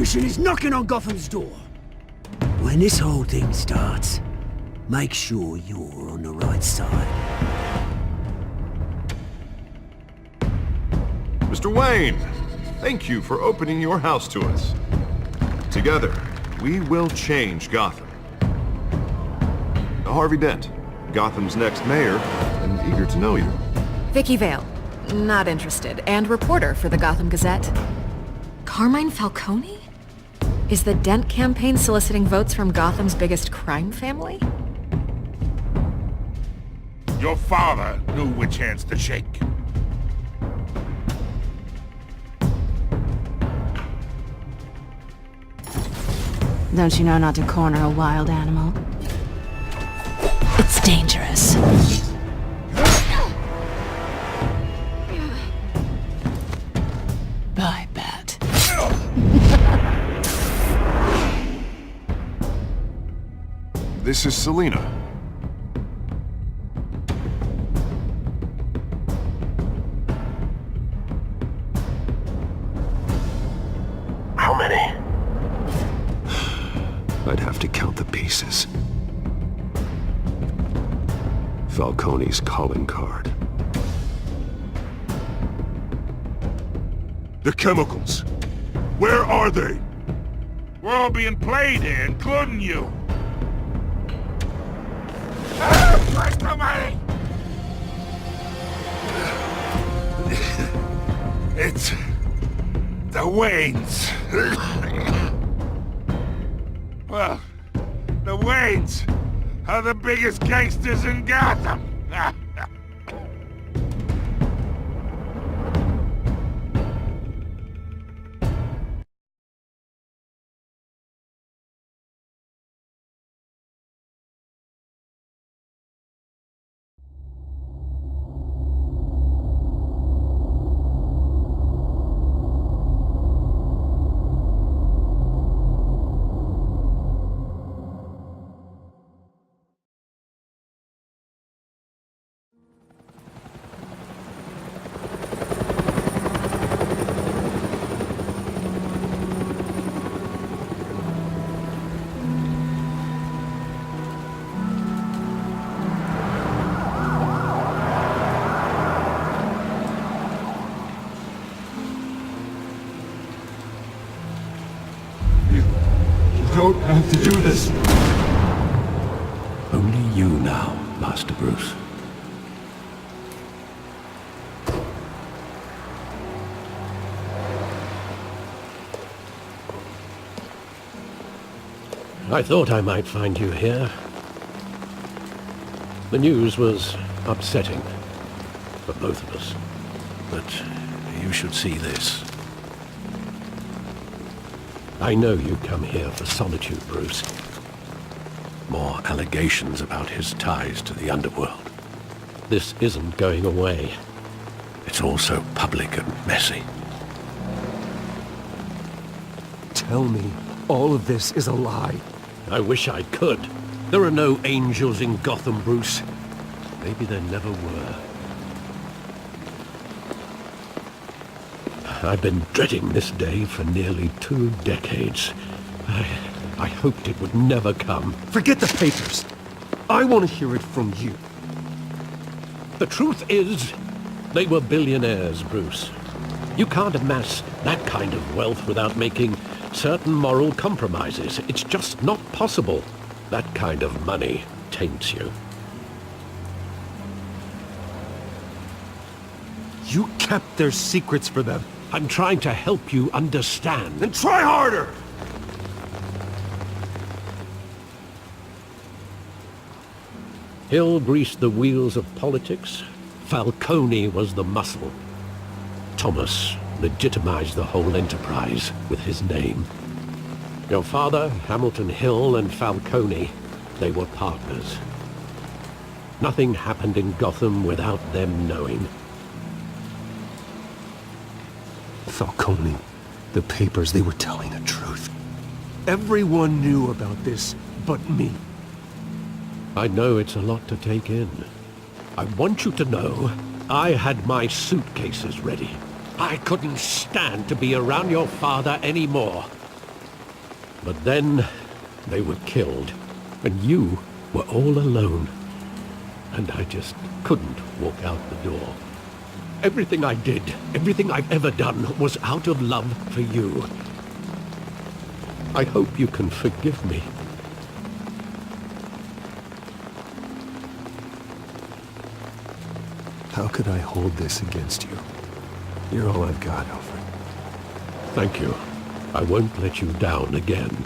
retribution is knocking on Gotham's door. When this whole thing starts, make sure you're on the right side. Mr. Wayne, thank you for opening your house to us. Together, we will change Gotham. Harvey Dent, Gotham's next mayor, and eager to know you. Vicky Vale, not interested, and reporter for the Gotham Gazette. Carmine Falcone? Is the Dent campaign soliciting votes from Gotham's biggest crime family? Your father knew which hands to shake. Don't you know not to corner a wild animal? It's dangerous. I bet. This is Selina. How many? I'd have to count the pieces. Falcone's calling card. The chemicals. Where are they? We're all being played here, including you. Christ almighty! It's the Waynes. Well, the Waynes are the biggest gangsters in Gotham. You don't have to do this. Only you now, Master Bruce. I thought I might find you here. The news was upsetting for both of us. But you should see this. I know you come here for solitude, Bruce. More allegations about his ties to the underworld. This isn't going away. It's all so public and messy. Tell me all of this is a lie. I wish I could. There are no angels in Gotham, Bruce. Maybe there never were. I've been dreading this day for nearly 2 decades. I hoped it would never come. Forget the papers. I want to hear it from you. The truth is, they were billionaires, Bruce. You can't amass that kind of wealth without making certain moral compromises. It's just not possible. That kind of money taints you. You kept their secrets for them. I'm trying to help you understand. Then try harder! Hill greased the wheels of politics. Falcone was the muscle. Thomas legitimized the whole enterprise with his name. Your father, Hamilton Hill, and Falcone, they were partners. Nothing happened in Gotham without them knowing. Falcone, the papers, they were telling the truth. Everyone knew about this but me. I know it's a lot to take in. I want you to know I had my suitcases ready. I couldn't stand to be around your father anymore. But then they were killed, and you were all alone. And I just couldn't walk out the door. Everything I did, everything I've ever done, was out of love for you. I hope you can forgive me. How could I hold this against you? You're all I've got, Alfred. Thank you. I won't let you down again.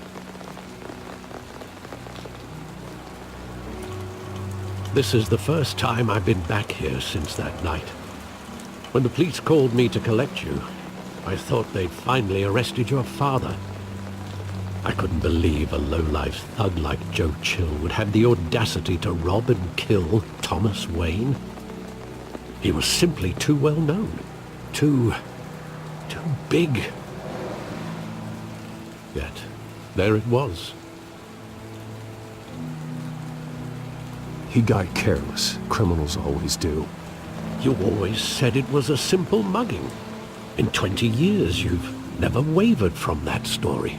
This is the first time I've been back here since that night. When the police called me to collect you, I thought they'd finally arrested your father. I couldn't believe a low-life thug like Joe Chill would have the audacity to rob and kill Thomas Wayne. He was simply too well known. Too big. Yet, there it was. He got careless. Criminals always do. You always said it was a simple mugging. In 20 years, you've never wavered from that story.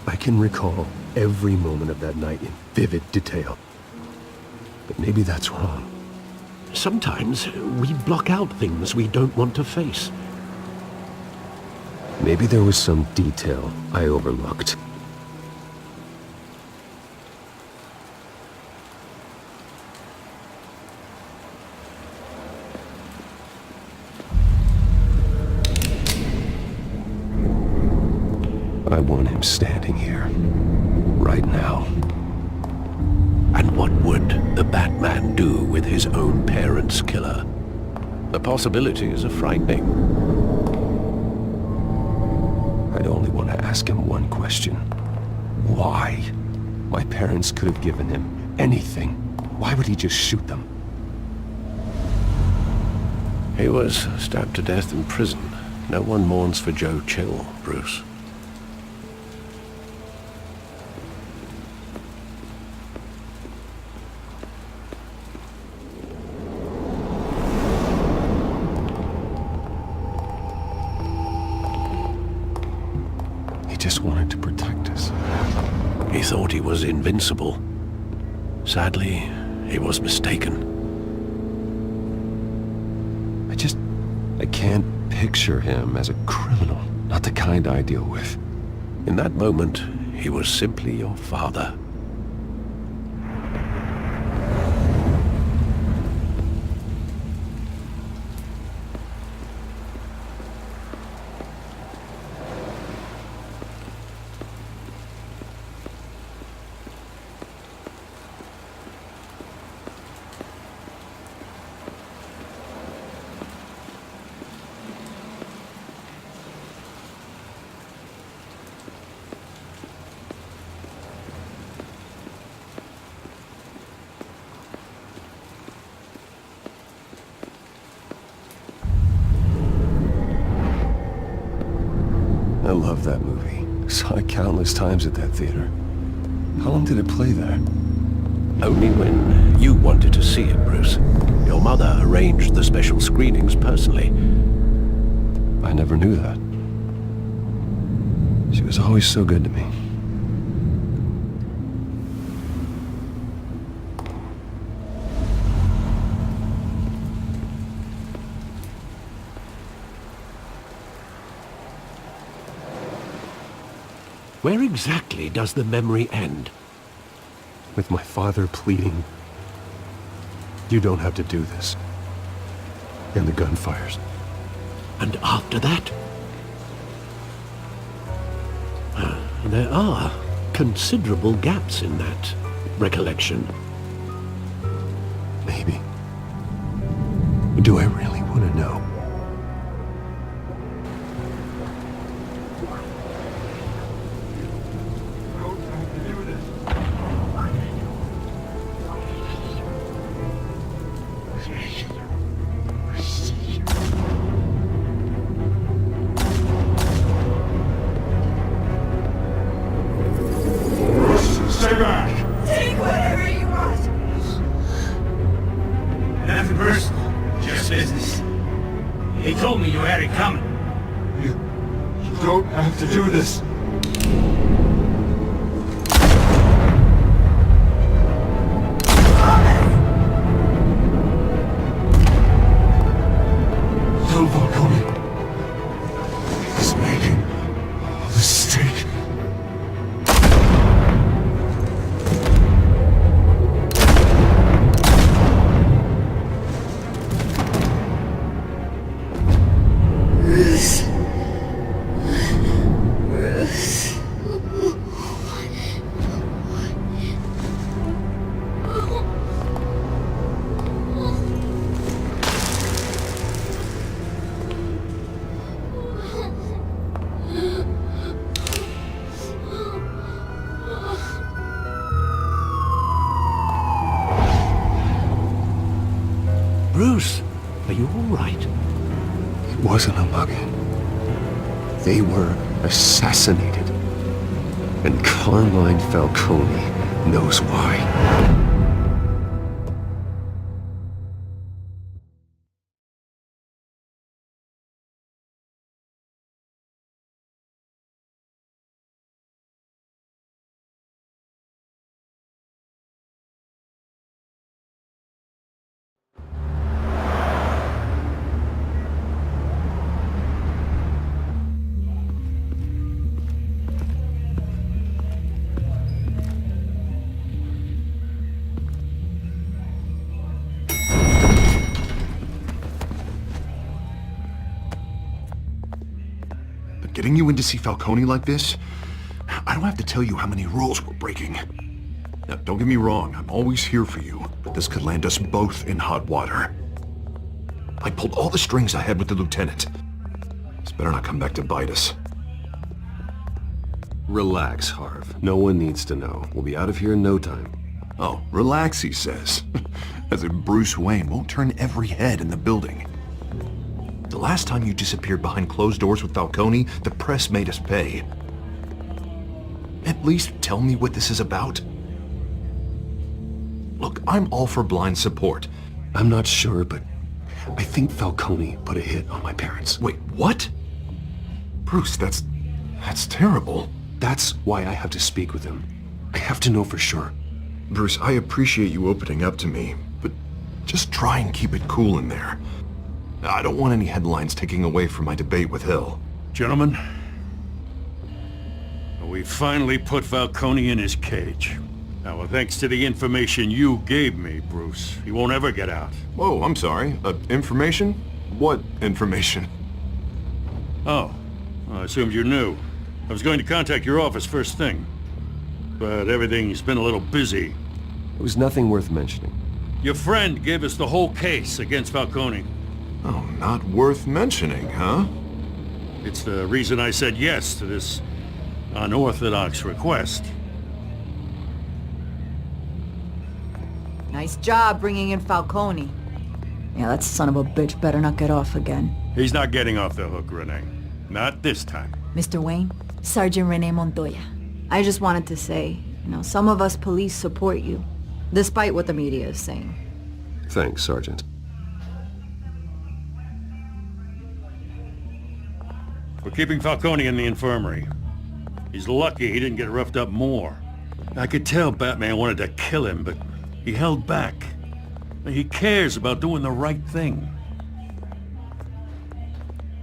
I can recall every moment of that night in vivid detail. But maybe that's wrong. Sometimes we block out things we don't want to face. Maybe there was some detail I overlooked. I want him standing here, right now. And what would the Batman do with his own parents' killer? The possibilities are frightening. I'd only want to ask him one question. Why? My parents could have given him anything. Why would he just shoot them? He was stabbed to death in prison. No one mourns for Joe Chill, Bruce. Just wanted to protect us. He thought he was invincible. Sadly, he was mistaken. I can't picture him as a criminal. Not the kind I deal with. In that moment, he was simply your father. I love that movie. Saw it countless times at that theater. How long did it play there? Only when you wanted to see it, Bruce. Your mother arranged the special screenings personally. I never knew that. She was always so good to me. Where exactly does the memory end? With my father pleading, "You don't have to do this." And the gun fires. And after that? There are considerable gaps in that recollection. Maybe. Do I really want to know? Stay back! Take whatever you want! Nothing personal, just business. He told me you had it coming. You don't have to do this. Tell Falcone he's making a mistake. Bruce, are you all right? It wasn't a mugging. They were assassinated. And Carmine Falcone knows why. Getting you in to see Falcone like this? I don't have to tell you how many rules we're breaking. Now, don't get me wrong, I'm always here for you, but this could land us both in hot water. I pulled all the strings I had with the lieutenant. This better not come back to bite us. Relax, Harv. No one needs to know. We'll be out of here in no time. Oh, relax, he says. As if Bruce Wayne won't turn every head in the building. The last time you disappeared behind closed doors with Falcone, the press made us pay. At least tell me what this is about. Look, I'm all for blind support. I'm not sure, but I think Falcone put a hit on my parents. Wait, what? Bruce, that's terrible. That's why I have to speak with him. I have to know for sure. Bruce, I appreciate you opening up to me, but just try and keep it cool in there. I don't want any headlines taking away from my debate with Hill. Gentlemen, we finally put Falcone in his cage. Now, thanks to the information you gave me, Bruce, he won't ever get out. Whoa, I'm sorry. Information? What information? Oh, I assumed you knew. I was going to contact your office first thing, but everything's been a little busy. It was nothing worth mentioning. Your friend gave us the whole case against Falcone. Oh, not worth mentioning, huh? It's the reason I said yes to this unorthodox request. Nice job bringing in Falcone. Yeah, that son of a bitch better not get off again. He's not getting off the hook, Renee. Not this time. Mr. Wayne, Sergeant Renee Montoya. I just wanted to say, some of us police support you, despite what the media is saying. Thanks, Sergeant. We're keeping Falcone in the infirmary. He's lucky he didn't get roughed up more. I could tell Batman wanted to kill him, but he held back. He cares about doing the right thing.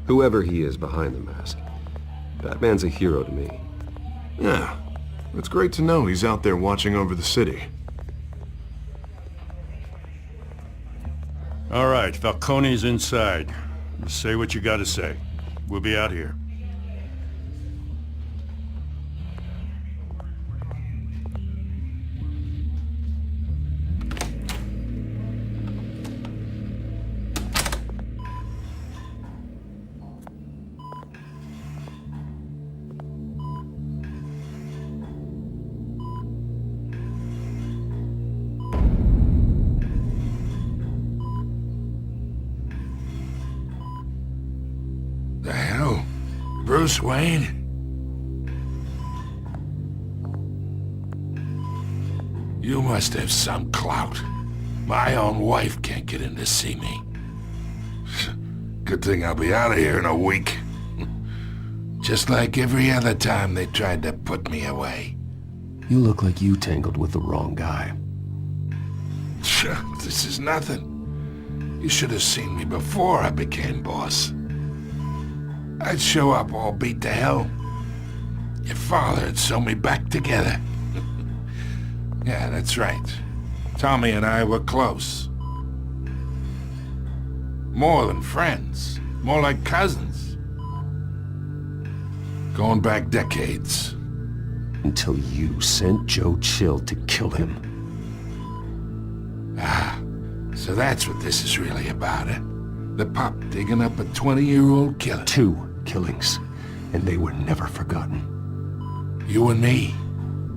Whoever he is behind the mask, Batman's a hero to me. Yeah, it's great to know he's out there watching over the city. All right, Falcone's inside. Say what you gotta say. We'll be out here. The hell? Bruce Wayne? You must have some clout. My own wife can't get in to see me. Good thing I'll be out of here in a week. Just like every other time they tried to put me away. You look like you tangled with the wrong guy. This is nothing. You should have seen me before I became boss. I'd show up all beat to hell. Your father had sewn me back together. Yeah, that's right. Tommy and I were close. More than friends. More like cousins. Going back decades. Until you sent Joe Chill to kill him. Ah, so that's what this is really about, eh? The pup digging up a 20-year-old killer. 2 killings, and they were never forgotten. You and me,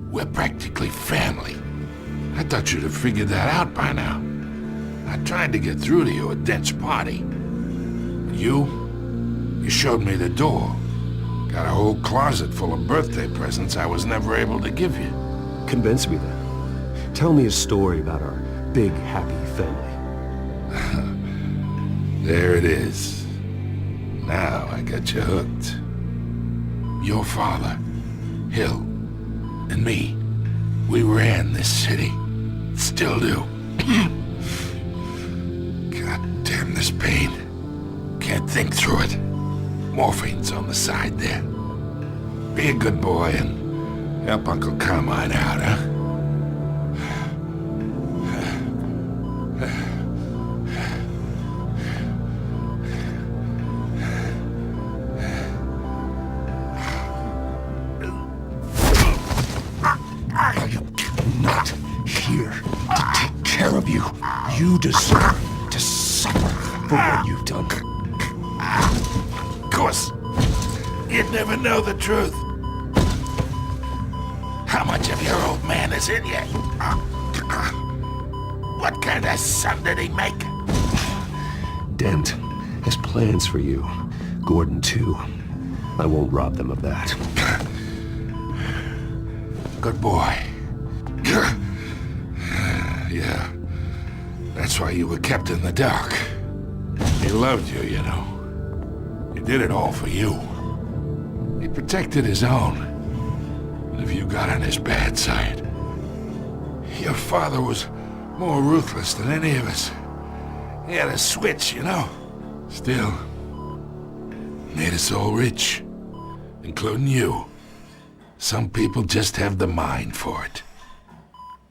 we're practically family. I thought you'd have figured that out by now. I tried to get through to you at Dent's party. You showed me the door. Got a whole closet full of birthday presents I was never able to give you. Convince me then. Tell me a story about our big, happy family. There it is. Now I got you hooked. Your father, Hill, and me, we ran this city. Still do. God damn this pain. Can't think through it. Morphine's on the side there. Be a good boy and help Uncle Carmine out, huh? I am not here to take care of you. You deserve to suffer for what you've done. Of course, you'd never know the truth. How much of your old man is in you? What kind of son did he make? Dent has plans for you. Gordon, too. I won't rob them of that. Good boy. Yeah. That's why you were kept in the dark. He loved you, you know. He did it all for you. He protected his own. And if you got on his bad side, your father was more ruthless than any of us. He had a switch, you know. Still, made us all rich, including you. Some people just have the mind for it.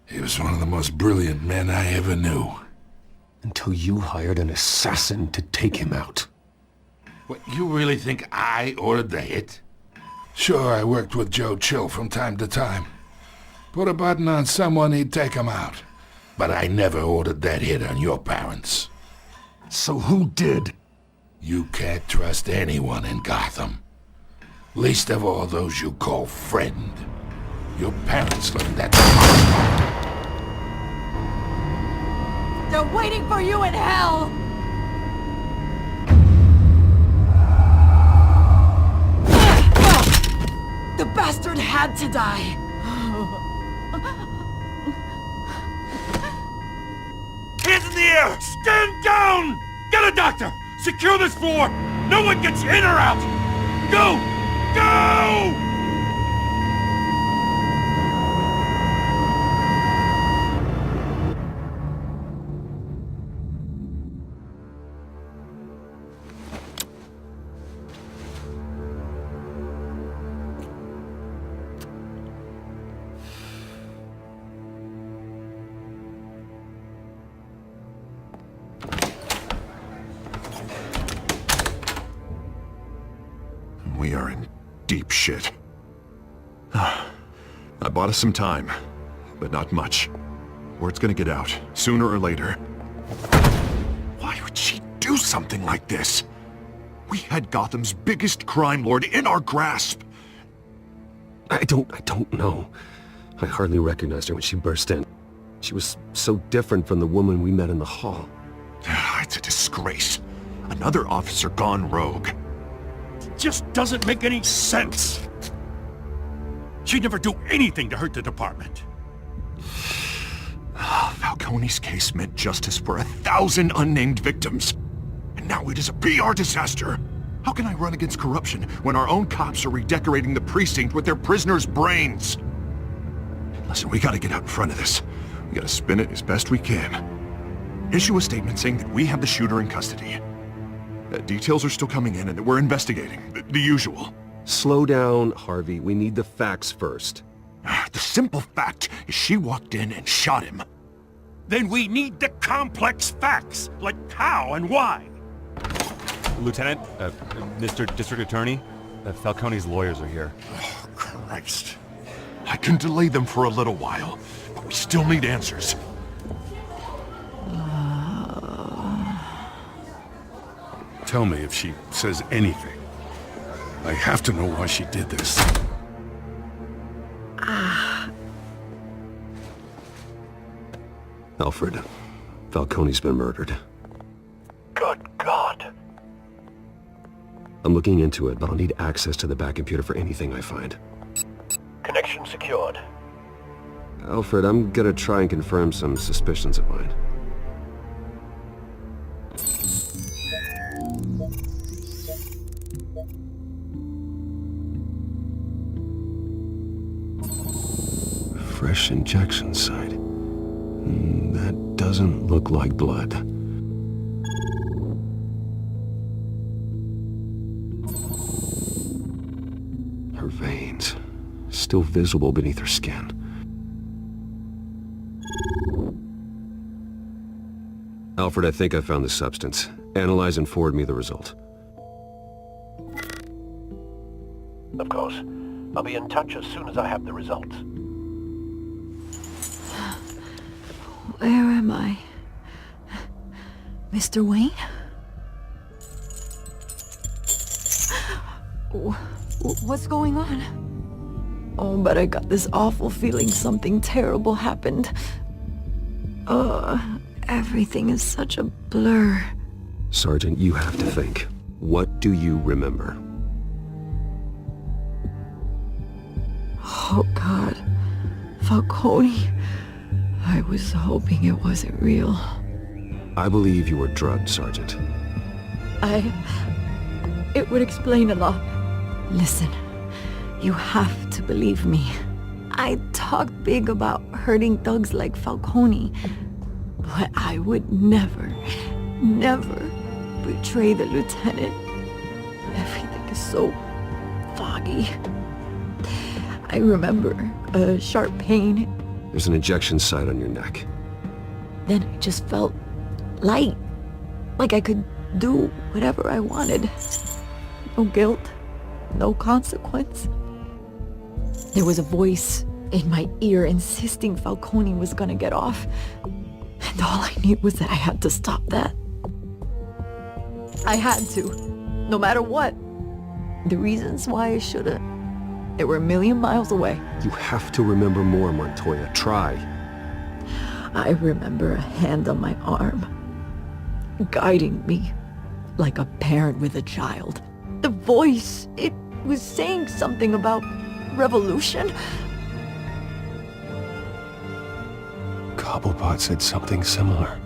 He was one of the most brilliant men I ever knew. Until you hired an assassin to take him out. What, you really think I ordered the hit? Sure, I worked with Joe Chill from time to time. Put a button on someone, he'd take him out. But I never ordered that hit on your parents. So who did? You can't trust anyone in Gotham. Least of all those you call friend. Your parents learned that. They're waiting for you in hell! The bastard had to die! Hands in the air! Stand down! Get a doctor! Secure this floor! No one gets in or out! Go! Go! We are in deep shit. I bought us some time, but not much. Word's gonna get out, sooner or later. Why would she do something like this? We had Gotham's biggest crime lord in our grasp. I don't know. I hardly recognized her when she burst in. She was so different from the woman we met in the hall. It's a disgrace. Another officer gone rogue. Just doesn't make any sense. She'd never do anything to hurt the department. Falcone's case meant justice for 1,000 unnamed victims. And now it is a PR disaster. How can I run against corruption when our own cops are redecorating the precinct with their prisoners' brains? Listen, we gotta get out in front of this. We gotta spin it as best we can. Issue a statement saying that we have the shooter in custody. Details are still coming in and that we're investigating. The usual. Slow down, Harvey. We need the facts first. The simple fact is she walked in and shot him. Then we need the complex facts, like how and why. Lieutenant, Mr. District Attorney, Falcone's lawyers are here. Oh, Christ. I can delay them for a little while, but we still need answers. Tell me if she says anything. I have to know why she did this. Alfred, Falcone's been murdered. Good God. I'm looking into it, but I'll need access to the back computer for anything I find. Connection secured. Alfred, I'm gonna try and confirm some suspicions of mine. Fresh injection site. That doesn't look like blood. Her veins, still visible beneath her skin. Alfred, I think I found the substance. Analyze and forward me the result. Of course. I'll be in touch as soon as I have the results. Where am I? Mr. Wayne? What's going on? Oh, but I got this awful feeling something terrible happened. Everything is such a blur. Sergeant, you have to think. What do you remember? Oh, God. Falcone. I was hoping it wasn't real. I believe you were drugged, Sergeant. It would explain a lot. Listen, you have to believe me. I talk big about hurting thugs like Falcone, but I would never betray the lieutenant. Everything is so foggy. I remember a sharp pain. There's an injection site on your neck. Then I just felt light, like I could do whatever I wanted. No guilt, no consequence. There was a voice in my ear insisting Falcone was gonna get off. And all I knew was that I had to stop that. I had to, no matter what. The reasons why I shouldn't, they were a million miles away. You have to remember more, Montoya. Try. I remember a hand on my arm, guiding me like a parent with a child. The voice, it was saying something about revolution. Cobblepot said something similar.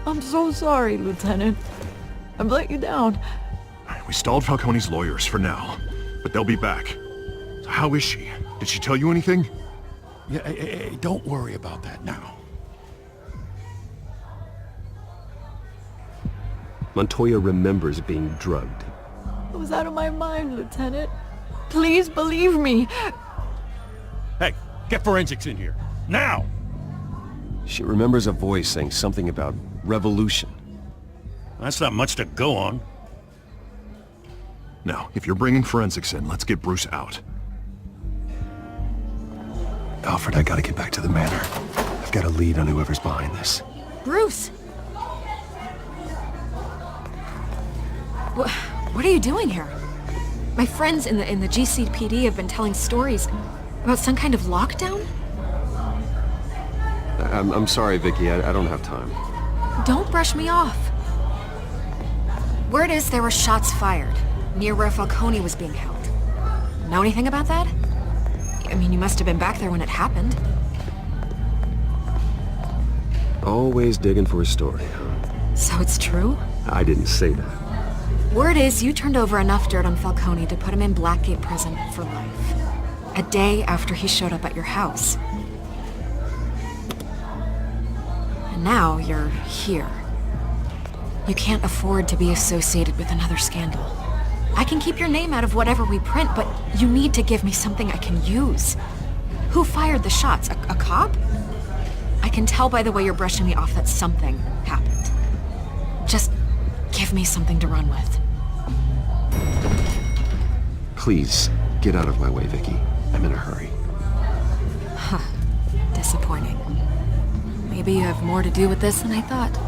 I'm so sorry, Lieutenant. I've let you down. We stalled Falcone's lawyers for now, but they'll be back. So how is she? Did she tell you anything? Yeah, hey, don't worry about that now. Montoya remembers being drugged. I was out of my mind, Lieutenant. Please believe me. Hey, get forensics in here. Now! She remembers a voice saying something about revolution. That's not much to go on. Now, if you're bringing forensics in, let's get Bruce out. Alfred, I gotta get back to the manor. I've got a lead on whoever's behind this. Bruce! What are you doing here? My friends in the GCPD have been telling stories about some kind of lockdown? I'm sorry, Vicky. I don't have time. Don't brush me off. Word is there were shots fired near where Falcone was being held. Know anything about that? I mean, you must have been back there when it happened. Always digging for a story. So it's true? I didn't say that. Word is you turned over enough dirt on Falcone to put him in Blackgate Prison for life. A day after he showed up at your house. And now you're here. You can't afford to be associated with another scandal. I can keep your name out of whatever we print, but you need to give me something I can use. Who fired the shots? A cop? I can tell by the way you're brushing me off that something happened. Just give me something to run with. Please, get out of my way, Vicky. I'm in a hurry. Huh. Disappointing. Maybe you have more to do with this than I thought.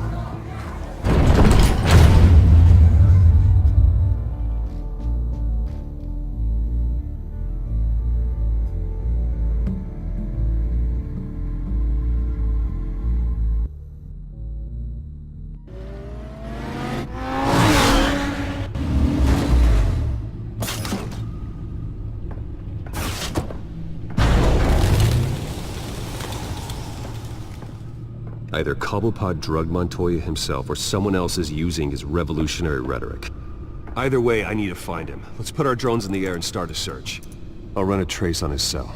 Either Cobblepot drugged Montoya himself, or someone else is using his revolutionary rhetoric. Either way, I need to find him. Let's put our drones in the air and start a search. I'll run a trace on his cell.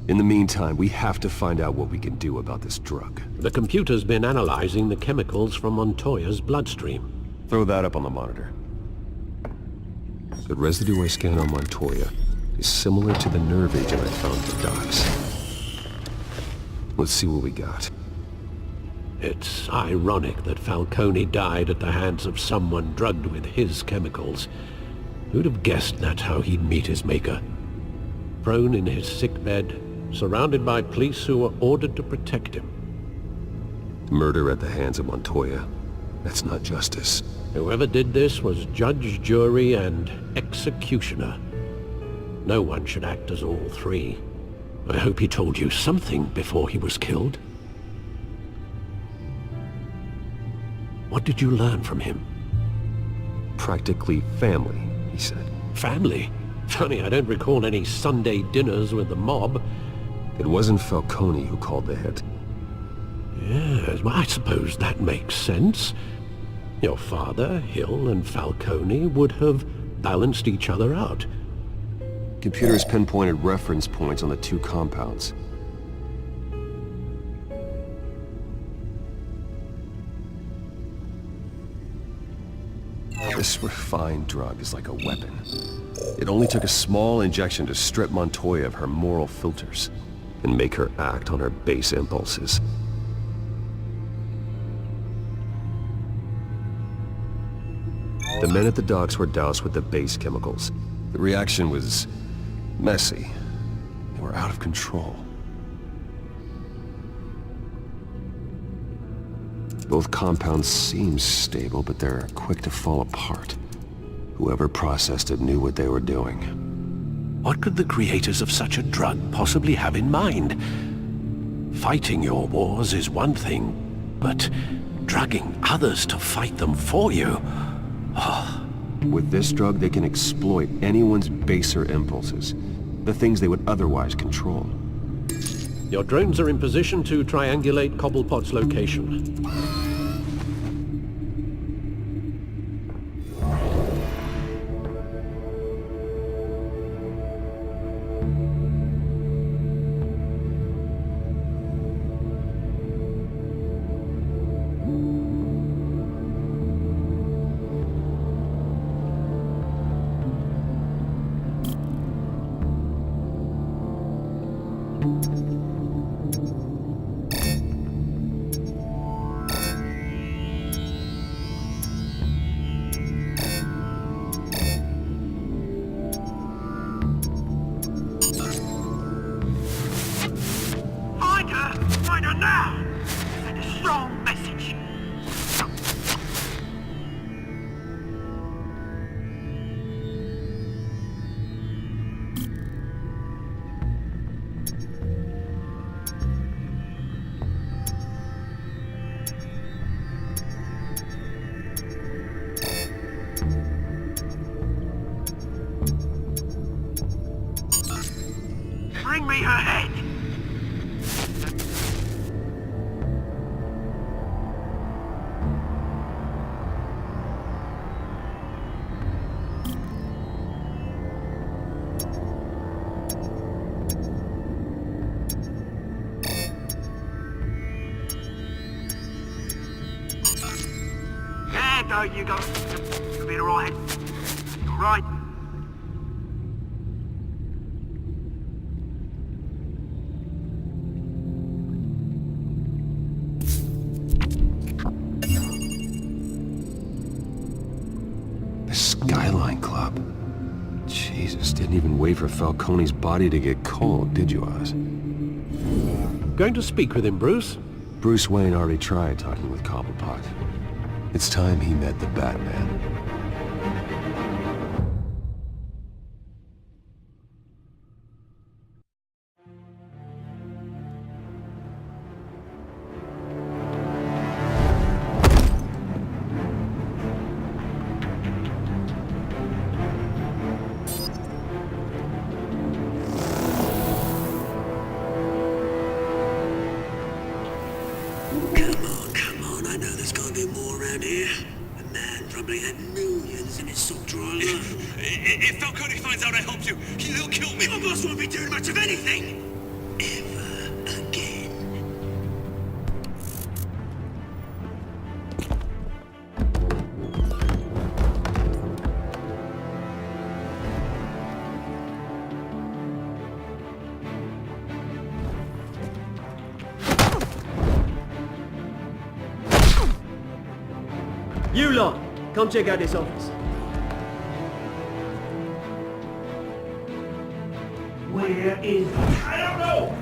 In the meantime, we have to find out what we can do about this drug. The computer's been analyzing the chemicals from Montoya's bloodstream. Throw that up on the monitor. The residue I scan on Montoya is similar to the nerve agent I found at the docks. Let's see what we got. It's ironic that Falcone died at the hands of someone drugged with his chemicals. Who'd have guessed that's how he'd meet his maker? Prone in his sickbed, surrounded by police who were ordered to protect him. Murder at the hands of Montoya. That's not justice. Whoever did this was judge, jury, and executioner. No one should act as all three. I hope he told you something before he was killed. What did you learn from him? Practically family, he said. Family? Funny, I don't recall any Sunday dinners with the mob. It wasn't Falcone who called the hit. Yes, well, I suppose that makes sense. Your father, Hill, and Falcone would have balanced each other out. Computers pinpointed reference points on the two compounds. This refined drug is like a weapon. It only took a small injection to strip Montoya of her moral filters and make her act on her base impulses. The men at the docks were doused with the base chemicals. The reaction was messy. They were out of control. Both compounds seem stable, but they're quick to fall apart. Whoever processed it knew what they were doing. What could the creators of such a drug possibly have in mind? Fighting your wars is one thing, but drugging others to fight them for you? Oh. With this drug, they can exploit anyone's baser impulses, the things they would otherwise control. Your drones are in position to triangulate Cobblepot's location. Find her now! Send a strong message. Bring me her head! No, you go. You'll be alright. Alright. The Skyline Club. Jesus, didn't even wait for Falcone's body to get cold, did you, Oz? Going to speak with him, Bruce? Bruce Wayne already tried talking with Cobblepot. It's time he met the Batman. Come on, I know there's gotta be more around here. The man probably had millions in his soft drawer alone. If Falcone finds out I helped you, he'll kill me. Your boss won't be doing much of anything! Ever again. You lot, come check out this office. Where is... I don't know.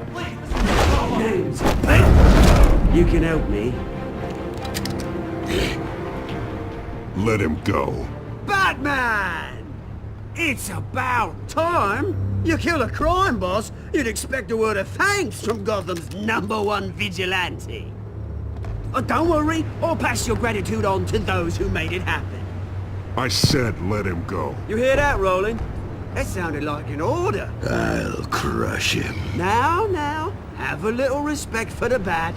Names. You can help me. Let him go. Batman! It's about time! You kill a crime boss, you'd expect a word of thanks from Gotham's #1 vigilante. Oh, don't worry, I'll pass your gratitude on to those who made it happen. I said let him go. You hear that, Roland? That sounded like an order. I'll crush him. Now, have a little respect for the Bat.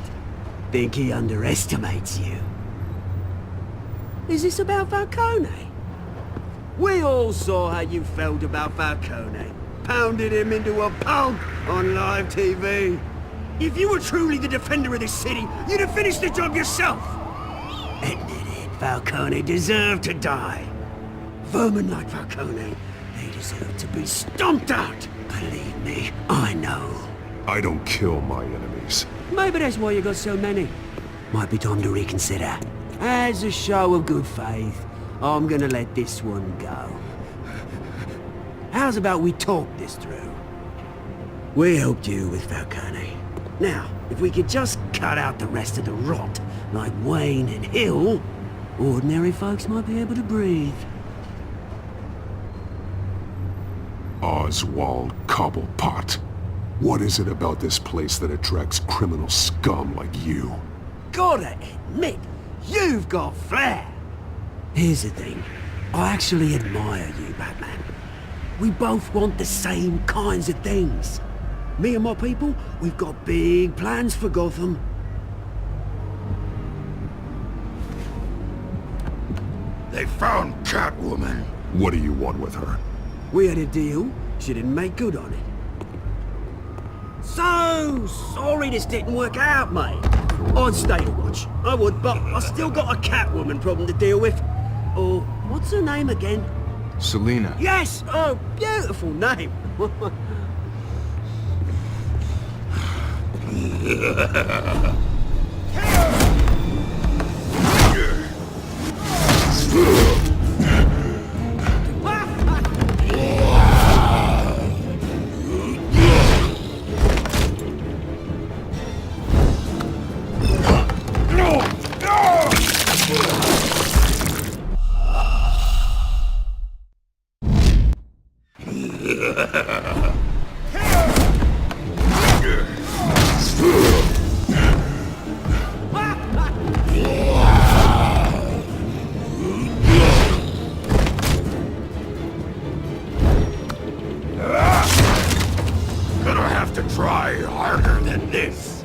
Think he underestimates you. Is this about Falcone? We all saw how you felt about Falcone. Pounded him into a pulp on live TV. If you were truly the defender of this city, you'd have finished the job yourself. Admit it, Falcone deserved to die. Vermin like Falcone, they deserve to be stomped out. Believe me, I know. I don't kill my enemies. Maybe that's why you got so many. Might be time to reconsider. As a show of good faith, I'm gonna let this one go. How's about we talk this through? We helped you with Falcone. Now, if we could just cut out the rest of the rot, like Wayne and Hill, ordinary folks might be able to breathe. Oswald Cobblepot. What is it about this place that attracts criminal scum like you? Gotta admit, you've got flair. Here's the thing. I actually admire you, Batman. We both want the same kinds of things. Me and my people, we've got big plans for Gotham. They found Catwoman. What do you want with her? We had a deal. She didn't make good on it. So sorry this didn't work out, mate. I'd stay to watch. I would, but I still got a Catwoman problem to deal with. Oh, what's her name again? Selina. Yes! Oh, beautiful name. Gonna have to try harder than this.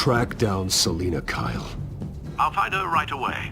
track down Selina Kyle. I'll find her right away.